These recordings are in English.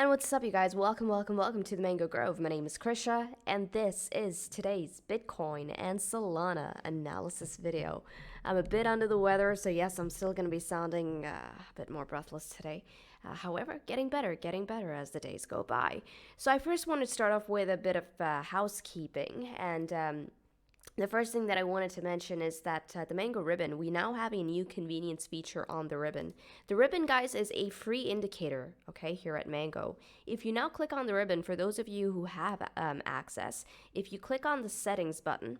And what's up, you guys? Welcome to the Mango Grove. My name is Krisha, and this is today's Bitcoin and Solana analysis video. I'm a bit under the weather, so yes, I'm still going to be sounding a bit more breathless today. However, getting better as the days go by. So I first want to start off with a bit of housekeeping, and the first thing that I wanted to mention is that the Mango ribbon, we now have a new convenience feature on the ribbon. The ribbon, guys, is a free indicator, okay, here at Mango. If you now click on the ribbon, for those of you who have access, if you click on the settings button,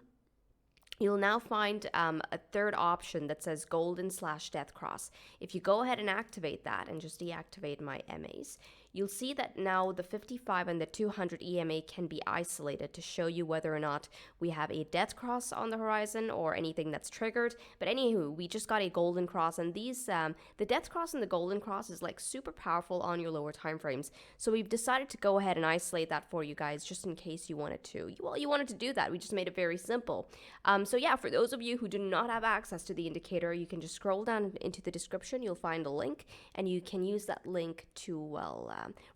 you'll now find a third option that says golden/death cross. If you go ahead and activate that and just deactivate my EMAs, you'll see that now the 55 and the 200 EMA can be isolated to show you whether or not we have a death cross on the horizon or anything that's triggered. But anywho, we just got a golden cross, and these the death cross and the golden cross is like super powerful on your lower time frames. So we've decided to go ahead and isolate that for you guys just in case you wanted to. Well, you wanted to do that. We just made it very simple. So yeah, for those of you who do not have access to the indicator, you can just scroll down into the description. You'll find a link, and you can use that link to,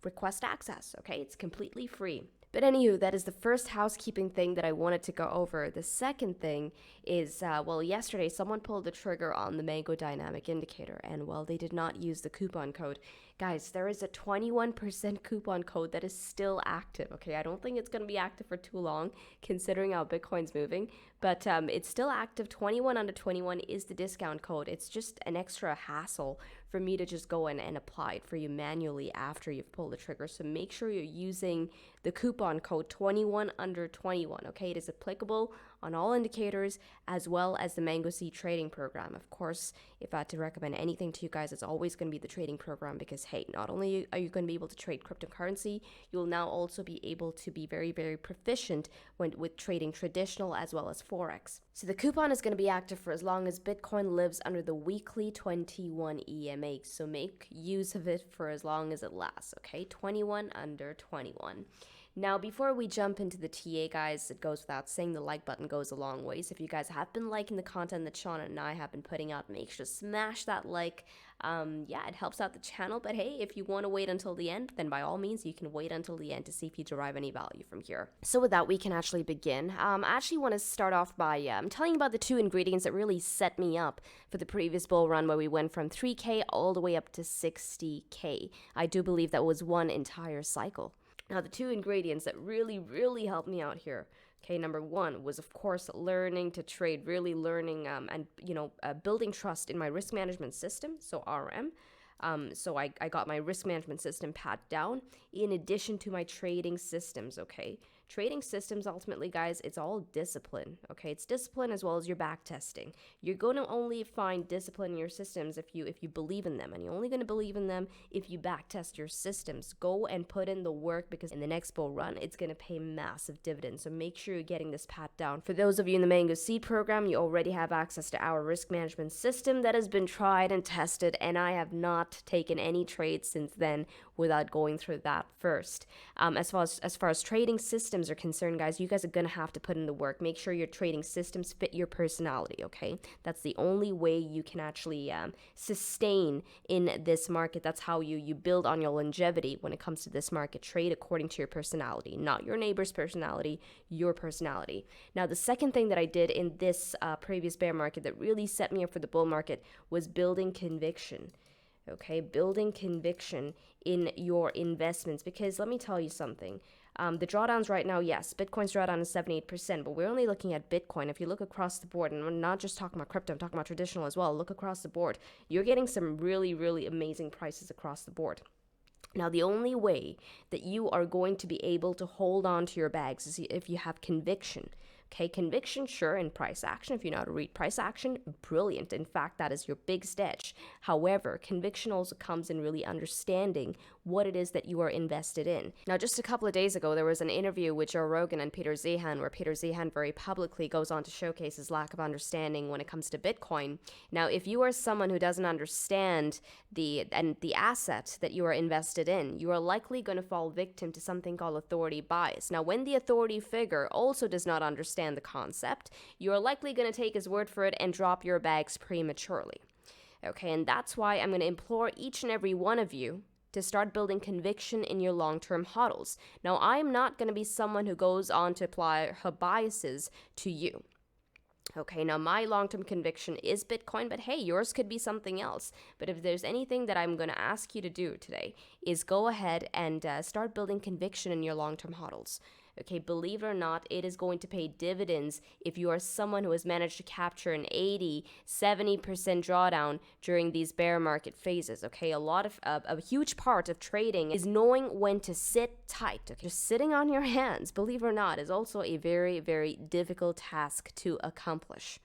request access, okay? It's completely free. But anywho, that is the first housekeeping thing that I wanted to go over. The second thing is, yesterday someone pulled the trigger on the Mango Dynamic Indicator, and they did not use the coupon code. Guys, there is a 21% coupon code that is still active, okay? I don't think it's going to be active for too long, considering how Bitcoin's moving, but it's still active. 21 under 21 is the discount code. It's just an extra hassle for me to just go in and apply it for you manually after you've pulled the trigger. So make sure you're using the coupon code 21 under 21, okay? It is applicable on all indicators as well as the Mango C trading program. Of course, if I had to recommend anything to you guys, it's always going to be the trading program, because hey, not only are you going to be able to trade cryptocurrency, you'll now also be able to be very, very proficient with trading traditional as well as Forex. So the coupon is going to be active for as long as Bitcoin lives under the weekly 21 EMA. So make use of it for as long as it lasts, okay? 21 under 21. Now, before we jump into the TA, guys, it goes without saying the like button goes a long ways. If you guys have been liking the content that Sean and I have been putting out, make sure to smash that like. It helps out the channel. But hey, if you want to wait until the end, then by all means, you can wait until the end to see if you derive any value from here. So with that, we can actually begin. I actually want to start off by telling you about the two ingredients that really set me up for the previous bull run, where we went from 3K all the way up to 60K. I do believe that was one entire cycle. Now, the two ingredients that really helped me out here, okay, number one was, of course, learning to trade, really learning building trust in my risk management system, so RM. So I got my risk management system pat down in addition to my trading systems, okay? Trading systems, ultimately, guys, it's all discipline, okay? It's discipline as well as your back testing. You're going to only find discipline in your systems if you believe in them, and you're only going to believe in them if you back test your systems. Go and put in the work, because in the next bull run, it's going to pay massive dividends. So make sure you're getting this pat down. For those of you in the Mango Seed program, you already have access to our risk management system that has been tried and tested, and I have not taken any trades since then without going through that first. As far as trading systems are concerned, guys, you guys are gonna have to put in the work. Make sure your trading systems fit your personality, okay? That's the only way you can actually sustain in this market. That's how you build on your longevity when it comes to this market. Trade according to your personality, not your neighbor's personality, your personality. Now, the second thing that I did in this previous bear market that really set me up for the bull market was building conviction. Okay, building conviction in your investments, because let me tell you something. The drawdowns right now, yes, Bitcoin's drawdown is 78%, but we're only looking at Bitcoin. If you look across the board, and I'm not just talking about crypto, I'm talking about traditional as well, look across the board, you're getting some really amazing prices across the board. Now, the only way that you are going to be able to hold on to your bags is if you have conviction. Okay, conviction, sure, in price action. If you know how to read price action, brilliant. In fact, that is your biggest edge. However, conviction also comes in really understanding what it is that you are invested in. Now, just a couple of days ago, there was an interview with Joe Rogan and Peter Zeihan, where Peter Zeihan very publicly goes on to showcase his lack of understanding when it comes to Bitcoin. Now, if you are someone who doesn't understand the asset that you are invested in, you are likely going to fall victim to something called authority bias. Now, when the authority figure also does not understand the concept, you are likely going to take his word for it and drop your bags prematurely. Okay, and that's why I'm going to implore each and every one of you to start building conviction in your long-term hodls. Now, I'm not going to be someone who goes on to apply her biases to you. Okay, now my long-term conviction is Bitcoin, but hey, yours could be something else. But if there's anything that I'm going to ask you to do today is go ahead and start building conviction in your long-term hodls. Okay, believe it or not, it is going to pay dividends if you are someone who has managed to capture an 80, 70% drawdown during these bear market phases. Okay, a huge part of trading is knowing when to sit tight. Okay, just sitting on your hands, believe it or not, is also a very, very difficult task to accomplish.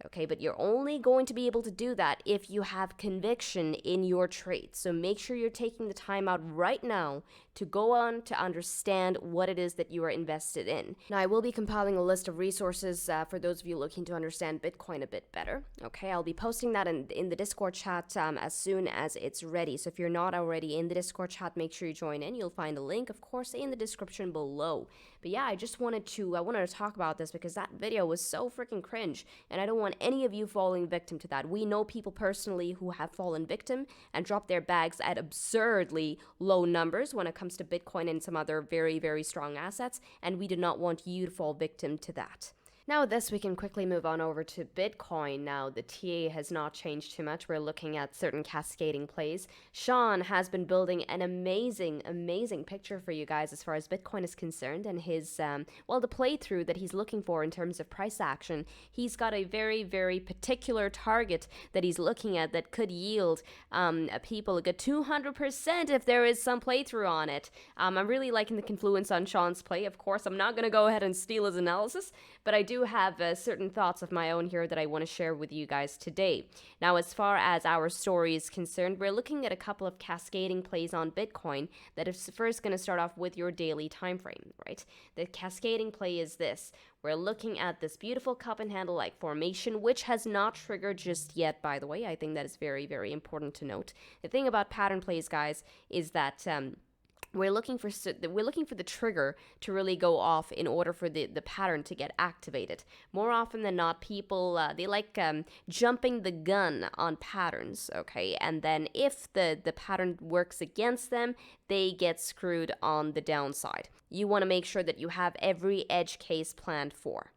Okay, but you're only going to be able to do that if you have conviction in your trade. So make sure you're taking the time out right now to go on to understand what it is that you are invested in. Now, I will be compiling a list of resources for those of you looking to understand Bitcoin a bit better. Okay, I'll be posting that in the Discord chat as soon as it's ready. So if you're not already in the Discord chat, make sure you join in. You'll find a link, of course, in the description below. But yeah, I wanted to talk about this because that video was so freaking cringe, and I don't want any of you falling victim to that. We know people personally who have fallen victim and dropped their bags at absurdly low numbers when it comes to Bitcoin and some other very, very strong assets, and we do not want you to fall victim to that. Now with this, we can quickly move on over to Bitcoin. Now, the TA has not changed too much. We're looking at certain cascading plays. Sean has been building an amazing, amazing picture for you guys as far as Bitcoin is concerned, and his, the playthrough that he's looking for in terms of price action. He's got a very, very particular target that he's looking at that could yield people a good 200% if there is some playthrough on it. I'm really liking the confluence on Sean's play. Of course, I'm not going to go ahead and steal his analysis, but I do have certain thoughts of my own here that I want to share with you guys today. Now, as far as our story is concerned, we're looking at a couple of cascading plays on Bitcoin that is first going to start off with your daily time frame, right? The cascading play is this. We're looking at this beautiful cup and handle like formation, which has not triggered just yet, by the way. I think that is very, very important to note. The thing about pattern plays, guys, is that we're looking for the trigger to really go off in order for the pattern to get activated. More often than not, people they like jumping the gun on patterns, okay? And then if the pattern works against them, they get screwed on the downside. You want to make sure that you have every edge case planned for.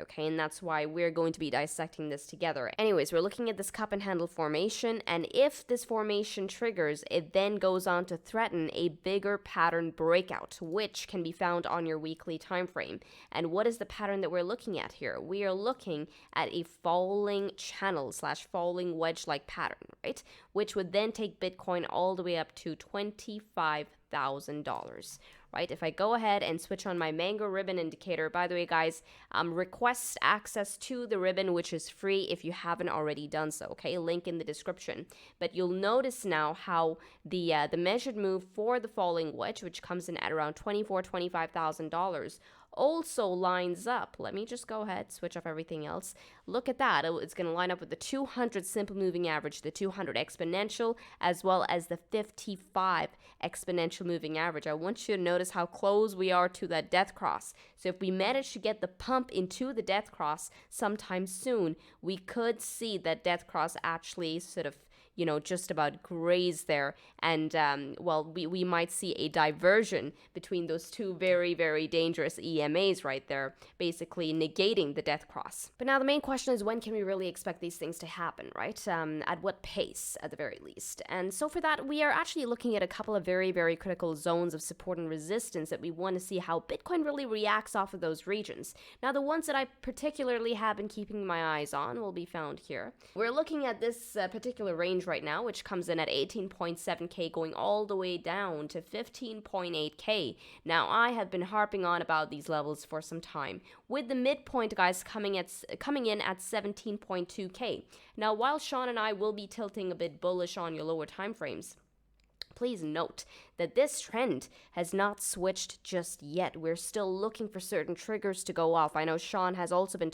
Okay, and that's why we're going to be dissecting this together. Anyways, we're looking at this cup and handle formation, and if this formation triggers, it then goes on to threaten a bigger pattern breakout, which can be found on your weekly time frame. And what is the pattern that we're looking at here? We are looking at a falling channel / falling wedge-like pattern, right? Which would then take Bitcoin all the way up to $25,000. Right? If I go ahead and switch on my Mango ribbon indicator, by the way, guys, request access to the ribbon, which is free if you haven't already done so, okay? Link in the description. But you'll notice now how the measured move for the falling wedge, which comes in at around $25,000, also lines up. Let me just go ahead, switch off everything else. Look at that. It's going to line up with the 200 simple moving average, the 200 exponential, as well as the 55 exponential moving average. I want you to notice how close we are to that death cross. So if we manage to get the pump into the death cross sometime soon, we could see that death cross actually sort of just about graze there, and we might see a diversion between those two very, very dangerous EMAs right there, basically negating the death cross. But now the main question is, when can we really expect these things to happen, right? At what pace, at the very least? And so for that, we are actually looking at a couple of very, very critical zones of support and resistance that we want to see how Bitcoin really reacts off of those regions. Now, the ones that I particularly have been keeping my eyes on will be found here. We're looking at this particular range right now, which comes in at 18.7k, going all the way down to 15.8k. Now, I have been harping on about these levels for some time, with the midpoint, guys, coming in at 17.2k. Now, while Sean and I will be tilting a bit bullish on your lower time frames, please note that this trend has not switched just yet. We're still looking for certain triggers to go off. I know Sean has also been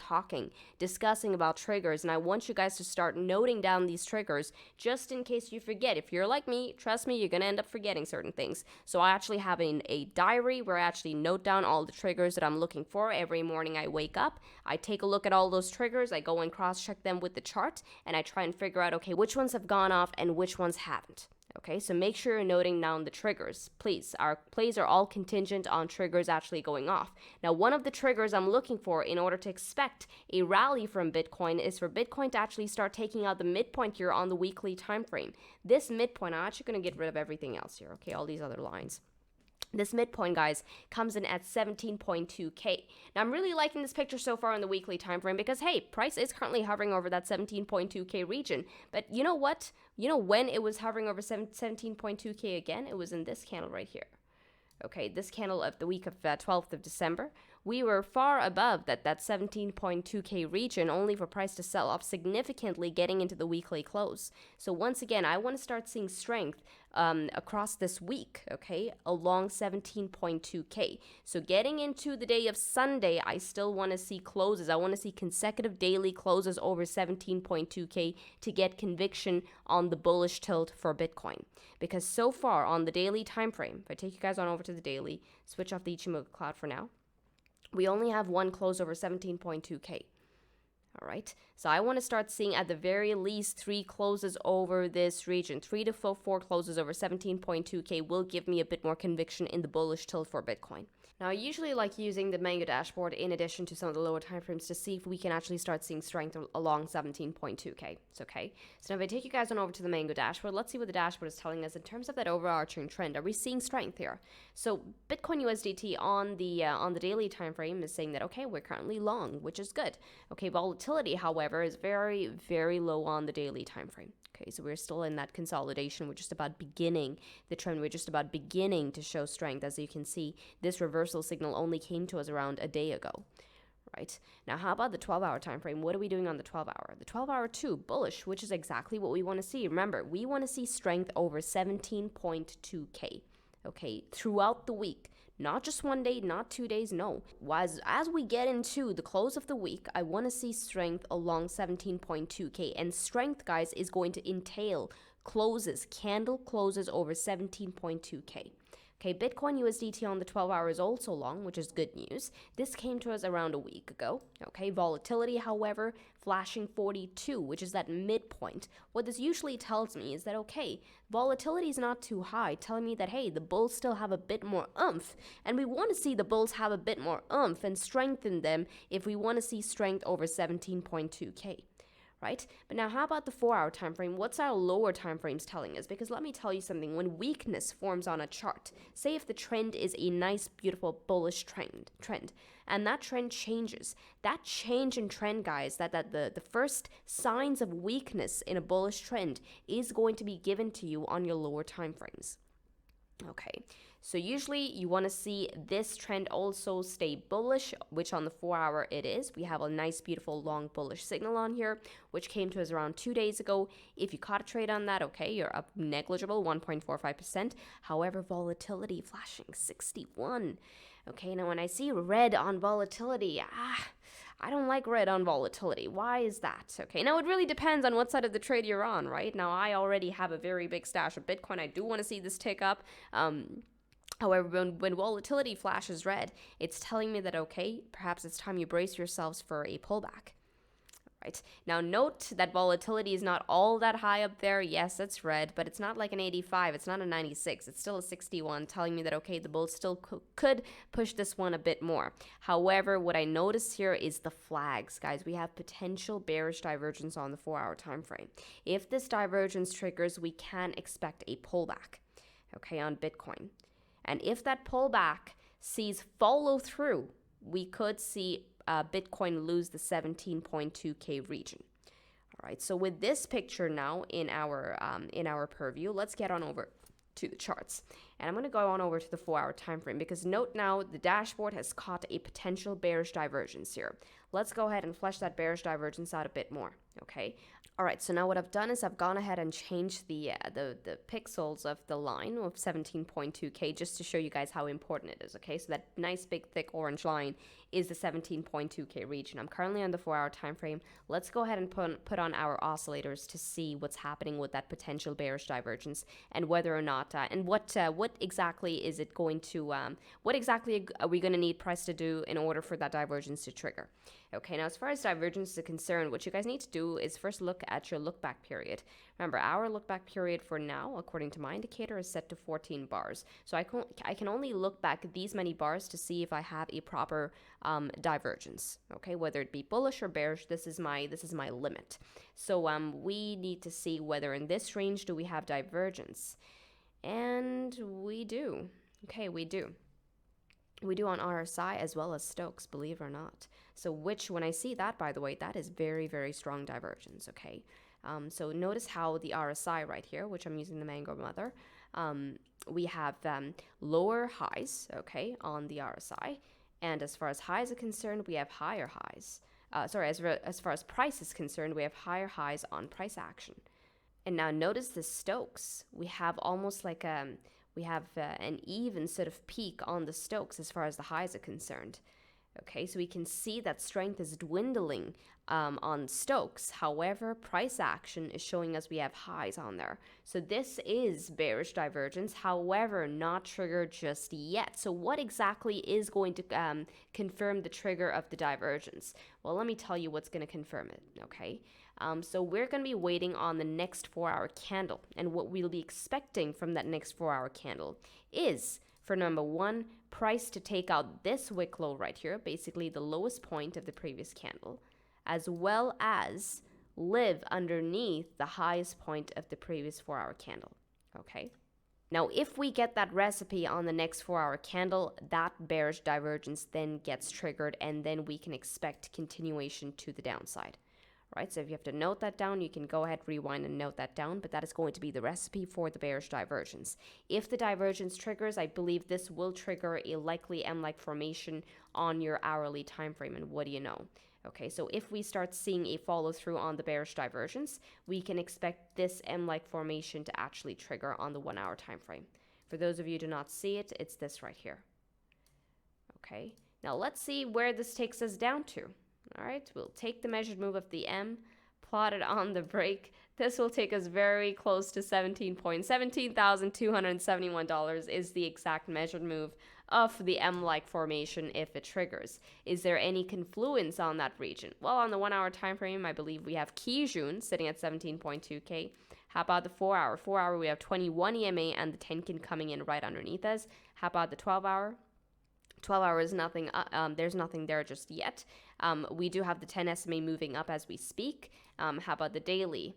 discussing about triggers, and I want you guys to start noting down these triggers just in case you forget. If you're like me, trust me, you're going to end up forgetting certain things. So I actually have a diary where I actually note down all the triggers that I'm looking for. Every morning I wake up, I take a look at all those triggers, I go and cross-check them with the chart, and I try and figure out, okay, which ones have gone off and which ones haven't. Okay, so make sure you're noting down the triggers. Please, our plays are all contingent on triggers actually going off. Now, one of the triggers I'm looking for in order to expect a rally from Bitcoin is for Bitcoin to actually start taking out the midpoint here on the weekly time frame. This midpoint, I'm actually going to get rid of everything else here, okay, all these other lines. This midpoint, guys, comes in at 17.2K. Now, I'm really liking this picture so far on the weekly time frame because, hey, price is currently hovering over that 17.2K region. But you know what? You know when it was hovering over 17.2K again? It was in this candle right here. Okay, this candle of the week of 12th of December, we were far above that 17.2K region, only for price to sell off significantly getting into the weekly close. So once again, I want to start seeing strength across this week, okay, along 17.2K. So getting into the day of Sunday, I still want to see closes. I want to see consecutive daily closes over 17.2K to get conviction on the bullish tilt for Bitcoin. Because so far on the daily time frame, if I take you guys on over to the daily, switch off the Ichimoku Cloud for now, we only have one close over 17.2K. All right, so I want to start seeing at the very least 3 closes over this region. 3 to 4 closes over 17.2K will give me a bit more conviction in the bullish tilt for Bitcoin. Now, I usually like using the Mango dashboard in addition to some of the lower timeframes to see if we can actually start seeing strength along 17.2K. It's okay. So now if I take you guys on over to the Mango dashboard, let's see what the dashboard is telling us in terms of that overarching trend. Are we seeing strength here? So Bitcoin USDT on the daily time frame is saying that, okay, we're currently long, which is good. Okay, volatility, however, is very, very low on the daily time frame. Okay, so we're still in that consolidation. We're just about beginning the trend. We're just about beginning to show strength. As you can see, this reversal signal only came to us around a day ago. Right, now how about the 12-hour time frame? What are we doing on the 12-hour? The 12-hour too, bullish, which is exactly what we want to see. Remember, we want to see strength over 17.2K, okay, throughout the week. Not just one day, not 2 days, no. As we get into the close of the week, I want to see strength along 17.2K. And strength, guys, is going to entail closes, candle closes over 17.2K. Okay, Bitcoin USDT on the 12-hour is also long, which is good news. This came to us around a week ago. Okay, volatility, however, flashing 42, which is that midpoint. What this usually tells me is that, okay, volatility is not too high, telling me that, hey, the bulls still have a bit more oomph. And we want to see the bulls have a bit more oomph and strengthen them if we want to see strength over 17.2K. Right? But now how about the 4-hour time frame? What's our lower time frames telling us? Because let me tell you something, when weakness forms on a chart, say if the trend is a nice, beautiful, bullish trend, and that trend changes, that change in trend, guys, that the first signs of weakness in a bullish trend is going to be given to you on your lower time frames. Okay, so usually you want to see this trend also stay bullish, which on the 4-hour it is. We have a nice, beautiful, long bullish signal on here, which came to us around 2 days ago. If you caught a trade on that, okay, you're up negligible, 1.45%. However, volatility flashing 61. Okay, now when I see red on volatility, I don't like red on volatility. Why is that? Okay, now it really depends on what side of the trade you're on, right? Now, I already have a very big stash of Bitcoin. I do want to see this tick up. However, when volatility flashes red, it's telling me that, okay, perhaps it's time you brace yourselves for a pullback. Right. Now, note that volatility is not all that high up there. Yes, it's red, but it's not like an 85. It's not a 96. It's still a 61, telling me that, okay, the bulls still could push this one a bit more. However, what I notice here is the flags, guys. We have potential bearish divergence on the 4-hour time frame. If this divergence triggers, we can expect a pullback, okay, on Bitcoin. And if that pullback sees follow through, we could see Bitcoin lose the 17.2K region. All right, so with this picture now in our purview, let's get on over to the charts. And I'm going to go on over to the 4-hour time frame because note now the dashboard has caught a potential bearish divergence here. Let's go ahead and flesh that bearish divergence out a bit more, okay? All right, so now what I've done is I've gone ahead and changed the pixels of the line of 17.2K just to show you guys how important it is, okay? So that nice big thick orange line is the 17.2K region. I'm currently on the 4-hour time frame. Let's go ahead and put on our oscillators to see what's happening with that potential bearish divergence and whether or not and what exactly is it going to what exactly are we going to need price to do in order for that divergence to trigger. Okay, now as far as divergence is concerned, what you guys need to do do is first look at your look back period. Remember, our look back period for now, according to my indicator, is set to 14 bars. So I can only look back these many bars to see if I have a proper divergence. Okay, whether it be bullish or bearish, this is my limit. So we need to see whether in this range do we have divergence, and we do. Okay, we do. We do on RSI as well as Stokes, believe it or not. So when I see that, by the way, that is very, very strong divergence, okay? So notice how the RSI right here, which I'm using the Mango Mother, we have lower highs, okay, on the RSI. And as far as highs are concerned, we have higher highs. As far as price is concerned, we have higher highs on price action. And now notice the Stokes. We have almost like an even sort of peak on the Stokes as far as the highs are concerned. Okay, so we can see that strength is dwindling on Stokes. However, price action is showing us we have highs on there. So this is bearish divergence, however, not triggered just yet. So what exactly is going to confirm the trigger of the divergence? Well, let me tell you what's going to confirm it, okay? So we're going to be waiting on the next 4-hour candle. And what we'll be expecting from that next 4-hour candle is, for number one, price to take out this wick low right here, basically the lowest point of the previous candle, as well as live underneath the highest point of the previous 4-hour candle, okay? Now, if we get that recipe on the next 4-hour candle, that bearish divergence then gets triggered, and then we can expect continuation to the downside. Right, so if you have to note that down, you can go ahead, rewind and note that down, but that is going to be the recipe for the bearish divergence. If the divergence triggers, I believe this will trigger a likely M-like formation on your hourly time frame, and what do you know? Okay, so if we start seeing a follow through on the bearish divergence, we can expect this M-like formation to actually trigger on the 1-hour time frame. For those of you who do not see it, it's this right here. Okay, now let's see where this takes us down to. All right, we'll take the measured move of the M, plot it on the break. This will take us very close to $17,271 is the exact measured move of the M-like formation if it triggers. Is there any confluence on that region? Well, on the 1-hour time frame, I believe we have Kijun sitting at 17.2K. How about the 4-hour? 4-hour, we have 21 EMA and the Tenkin coming in right underneath us. How about the 12-hour? 12 hours, nothing. There's nothing there just yet. We do have the 10 SMA moving up as we speak. How about the daily?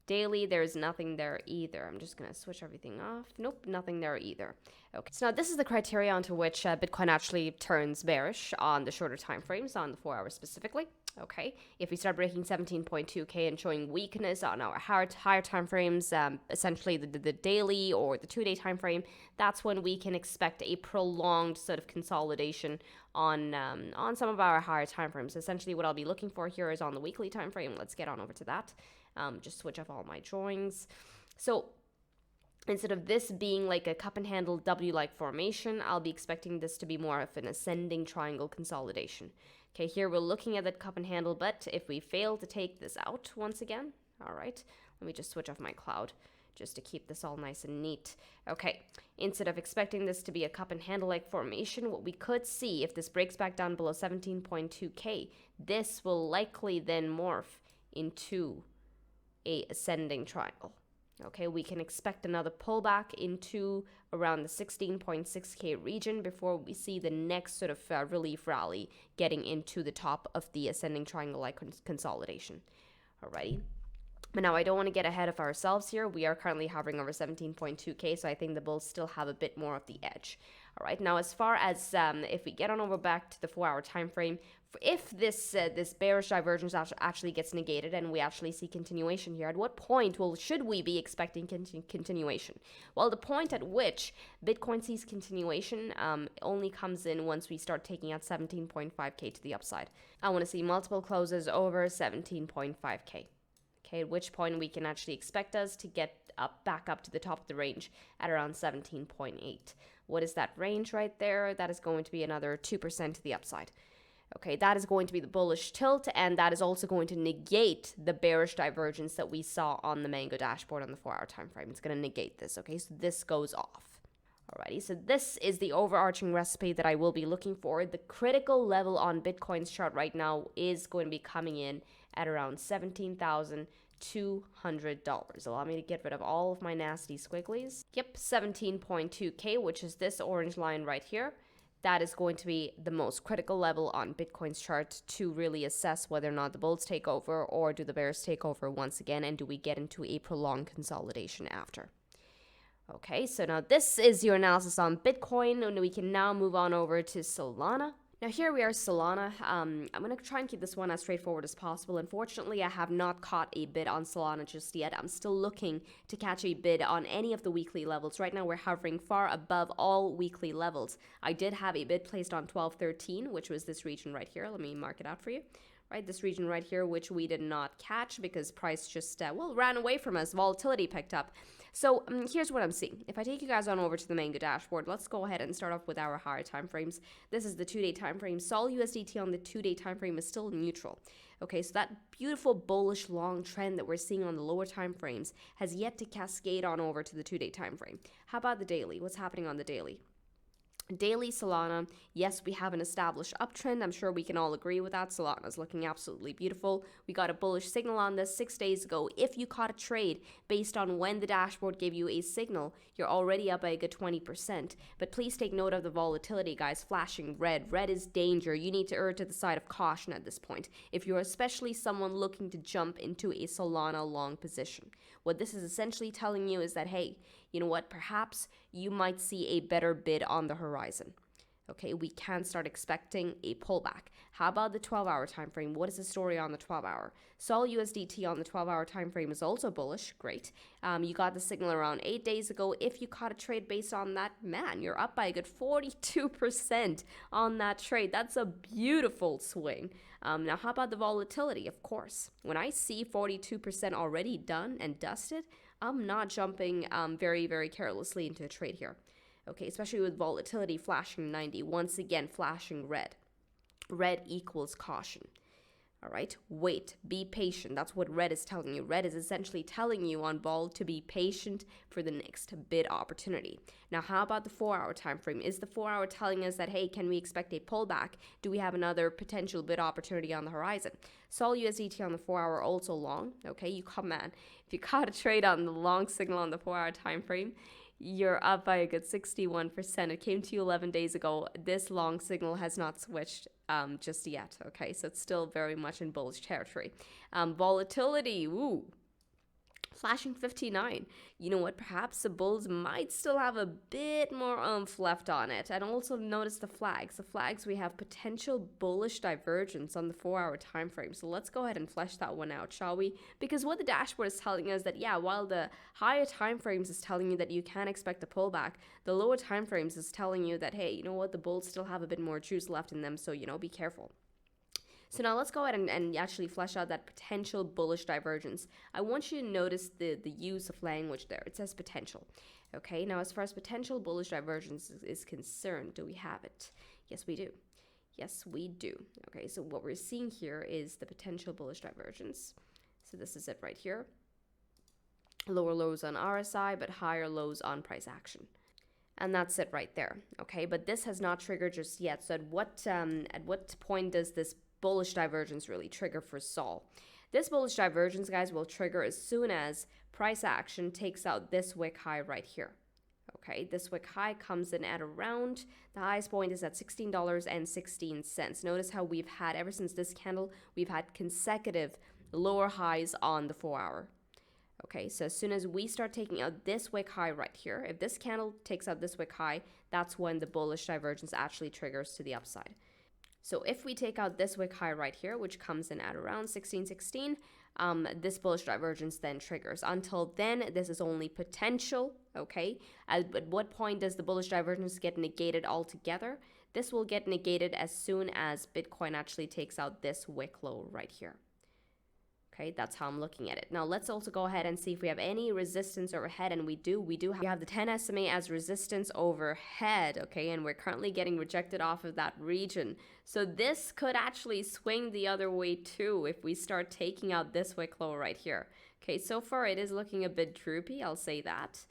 Daily, there's nothing there either. I'm just going to switch everything off. Nope, nothing there either. Okay, so now this is the criteria onto which Bitcoin actually turns bearish on the shorter time frames, on the 4 hours specifically. Okay, if we start breaking 17.2K and showing weakness on our higher time frames, essentially the daily or the 2-day time frame, that's when we can expect a prolonged sort of consolidation on some of our higher time frames. Essentially, what I'll be looking for here is on the weekly time frame. Let's get on over to that. Just switch off all my drawings. So instead of this being like a cup and handle W-like formation, I'll be expecting this to be more of an ascending triangle consolidation. Okay, here we're looking at that cup and handle, but if we fail to take this out once again, all right, let me just switch off my cloud just to keep this all nice and neat. Okay, instead of expecting this to be a cup and handle like formation, what we could see if this breaks back down below 17.2K, this will likely then morph into a ascending triangle. Okay, we can expect another pullback into around the 16.6K region before we see the next sort of relief rally getting into the top of the ascending triangle-like consolidation. Alrighty. But now I don't want to get ahead of ourselves here. We are currently hovering over 17.2K, so I think the bulls still have a bit more of the edge. All right, now as far as if we get on over back to the 4-hour time frame, if this bearish divergence actually gets negated and we actually see continuation here, at what point should we be expecting continuation? Well, the point at which Bitcoin sees continuation only comes in once we start taking out 17.5K to the upside. I want to see multiple closes over 17.5K. Okay, at which point we can actually expect us to get back up to the top of the range at around 17.8. What is that range right there? That is going to be another 2% to the upside. Okay, that is going to be the bullish tilt, and that is also going to negate the bearish divergence that we saw on the Mango dashboard on the 4-hour time frame. It's going to negate this, okay? So this goes off. Alrighty, so this is the overarching recipe that I will be looking for. The critical level on Bitcoin's chart right now is going to be coming in at around $17,200. Allow me to get rid of all of my nasty squigglies. Yep, 17.2K, which is this orange line right here. That is going to be the most critical level on Bitcoin's chart to really assess whether or not the bulls take over or do the bears take over once again, and do we get into a prolonged consolidation after. Okay, so now this is your analysis on Bitcoin, and we can now move on over to Solana. Now here we are, Solana. I'm going to try and keep this one as straightforward as possible. Unfortunately, I have not caught a bid on Solana just yet. I'm still looking to catch a bid on any of the weekly levels. Right now, we're hovering far above all weekly levels. I did have a bid placed on 1213, which was this region right here. Let me mark it out for you. Right, this region right here, which we did not catch because price just, ran away from us. Volatility picked up. So here's what I'm seeing. If I take you guys on over to the Mango dashboard, let's go ahead and start off with our higher time frames. This is the 2-day time frame. Sol USDT on the 2-day time frame is still neutral. Okay, so that beautiful bullish long trend that we're seeing on the lower time frames has yet to cascade on over to the 2-day time frame. How about the daily? What's happening on the daily? Daily Solana, yes, we have an established uptrend. I'm sure we can all agree with that. Solana is looking absolutely beautiful. We got a bullish signal on this 6 days ago. If you caught a trade based on when the dashboard gave you a signal, you're already up by a good 20%. But please take note of the volatility, guys. Flashing red. Red is danger. You need to err to the side of caution at this point, if you're especially someone looking to jump into a Solana long position. What this is essentially telling you is that, hey, you know what, perhaps you might see a better bid on the horizon. Okay, we can start expecting a pullback. How about the 12-hour time frame? What is the story on the 12-hour? Sol USDT on the 12-hour time frame is also bullish. Great. You got the signal around 8 days ago. If you caught a trade based on that, man, you're up by a good 42% on that trade. That's a beautiful swing. Now, how about the volatility? Of course, when I see 42% already done and dusted, I'm not jumping very, very carelessly into a trade here. Okay, especially with volatility flashing 90. Once again, flashing red. Red equals caution. All right, wait, be patient. That's what red is telling you. Red is essentially telling you on vol to be patient for the next bid opportunity. Now, how about the 4-hour time frame? Is the 4-hour telling us that, hey, can we expect a pullback? Do we have another potential bid opportunity on the horizon? Sol USDT on the 4-hour also long. Okay, you come, man. If you caught a trade on the long signal on the 4-hour time frame, you're up by a good 61%. It came to you 11 days ago. This long signal has not switched just yet. Okay, so it's still very much in bullish territory. Volatility, ooh, flashing 59. You know what? Perhaps the bulls might still have a bit more oomph left on it. And also notice the flags. The flags, we have potential bullish divergence on the 4-hour time frame. So let's go ahead and flesh that one out, shall we? Because what the dashboard is telling us that, yeah, while the higher time frames is telling you that you can expect a pullback, the lower time frames is telling you that, hey, you know what? The bulls still have a bit more juice left in them. So, you know, be careful. So now let's go ahead and actually flesh out that potential bullish divergence. I want you to notice the use of language there. It says potential. Okay, now as far as potential bullish divergence is concerned, do we have it? Yes, we do. Yes, we do. Okay, so what we're seeing here is the potential bullish divergence. So this is it right here. Lower lows on RSI, but higher lows on price action. And that's it right there. Okay, but this has not triggered just yet. So at what point does this bullish divergence really trigger for Sol? This bullish divergence, guys, will trigger as soon as price action takes out this wick high right here. Okay, this wick high comes in at around, the highest point is at $16.16. Notice how we've had, ever since this candle, we've had consecutive lower highs on the 4-hour. Okay, so as soon as we start taking out this wick high right here, if this candle takes out this wick high, that's when the bullish divergence actually triggers to the upside. So if we take out this wick high right here, which comes in at around 16.16, this bullish divergence then triggers. Until then, this is only potential, okay? At what point does the bullish divergence get negated altogether? This will get negated as soon as Bitcoin actually takes out this wick low right here. Okay, that's how I'm looking at it. Now, let's also go ahead and see if we have any resistance overhead, and we have the 10 SMA as resistance overhead, okay, and we're currently getting rejected off of that region. So this could actually swing the other way too if we start taking out this wick low right here. Okay, so far it is looking a bit droopy, I'll say that.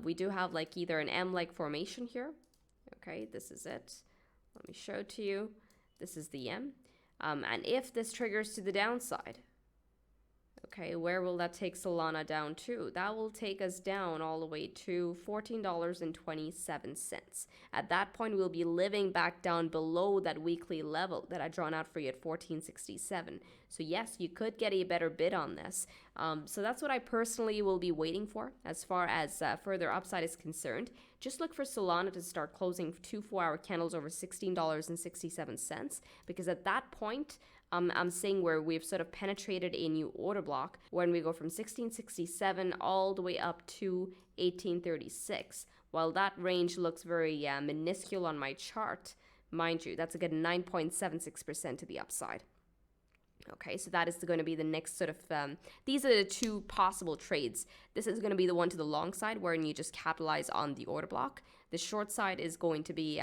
We do have like either an M-like formation here. Okay, this is it. Let me show it to you. This is the M. And if this triggers to the downside, Okay, where will that take Solana down to? That will take us down all the way to $14.27. At that point, we'll be living back down below that weekly level that I drawn out for you at 1467. So yes, you could get a better bid on this. So that's what I personally will be waiting for as far as further upside is concerned. Just look for Solana to start closing 2 4-hour candles over $16.67, because at that point, I'm seeing where we've sort of penetrated a new order block when we go from 1667 all the way up to 1836. While that range looks very minuscule on my chart, mind you, that's a good 9.76% to the upside. Okay, so that is going to be the next sort of, these are the two possible trades. This is going to be the one to the long side, wherein you just capitalize on the order block. The short side is going to be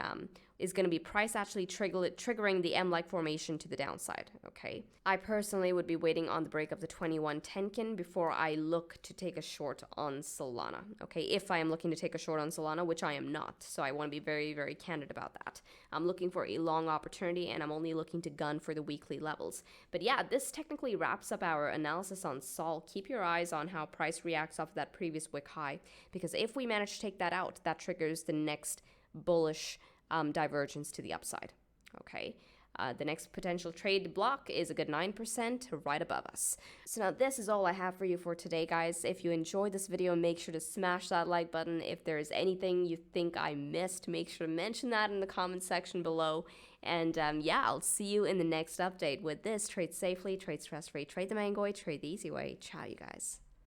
price actually triggering the M-like formation to the downside. Okay, I personally would be waiting on the break of the 21 Tenkin before I look to take a short on Solana. Okay, if I am looking to take a short on Solana, which I am not, so I want to be very, very candid about that. I'm looking for a long opportunity, and I'm only looking to gun for the weekly levels. But yeah, this technically wraps up our analysis on Sol. Keep your eyes on how price reacts off of that previous wick high, because if we manage to take that out, that triggers the next bullish divergence to the upside. Okay, the next potential trade block is a good 9% right above us. So now this is all I have for you for today, guys. If you enjoyed this video, make sure to smash that like button. If there is anything you think I missed, make sure to mention that in the comment section below. And yeah, I'll see you in the next update with this. Trade safely, trade stress-free, trade the mango way, trade the easy way. Ciao, you guys.